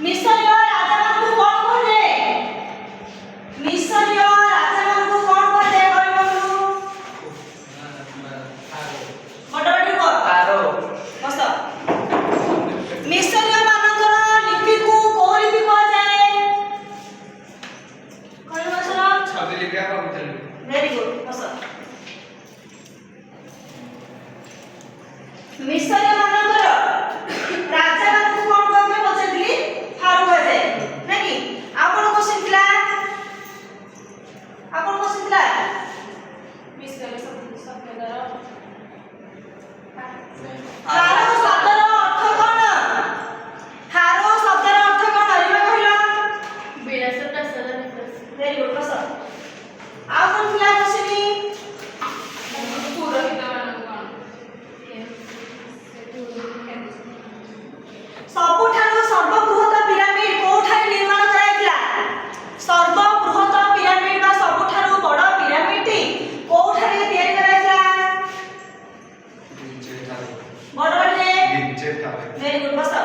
ମିଶରୀୟ ରାଜାମାନଙ୍କୁ କଣ କହିଲେ? ମିଶରୀୟ ରାଜାମାନଙ୍କୁ କଣ କହିଲେ କହିଲୁ? ବଡ କହ ପାରୋ ବସ। ମିଶରୀୟ ମାନଙ୍କର ଲିପିକୁ କୋଉ ଲିପି କୁହାଯାଏ? କହିଲ ବସ। ଛବି ଲିପି ଆଉ କବିତା ଲିପି। ଭେରି ଗୁଡ୍ ବସ। ମିଶରୀୟ ମାନଙ୍କର ରାଜାମାନଙ୍କୁ କଣ କହିଲେ ପଚାରିଥିଲି? ଫାରୋ କୁହାଯାଏ ନାଇଁ କି? ଆଉ କଣ କ୍ୱେଶ୍ଚନ ଥିଲା? ଆଉ କଣ କ୍ୱେଶ୍ଚନ ଥିଲା? ମିଶରୀୟ ସଭ୍ୟତାର ଫାରୋ ଶବ୍ଦର ଅର୍ଥ କଣ? ଫାରୋ ଶବ୍ଦର ଅର୍ଥ କଣ? ରିମା କହିଲ। ବିଳାସ ପ୍ରାସାଦ ବିକାଶ ଭେରି ଗୁଡ୍ ବସ। ଆଉ କଣ ଥିଲା କ୍ୱେଶ୍ଚନ? ପୁରୋହିତ ମାନଙ୍କୁ କଣ ସବୁଠାରୁ ସର୍ବବୃହତ ପିରାମିଡ କୋଉଠାରେ ନିର୍ମାଣ କରାଯାଇଥିଲା? ସର୍ବବୃହତ ପିରାମିଡ ବା ସବୁଠାରୁ ବଡ଼ ପିରାମିଡଟି କୋଉଠାରେ ତିଆରି କରାଯାଇଥିଲା? ଗିଜେ ଥାଳେ ବଡବାଡ଼ିରେ। ଗିଜେ ଥାଳେ। ଭେରି ଗୁଡ୍ ବସ।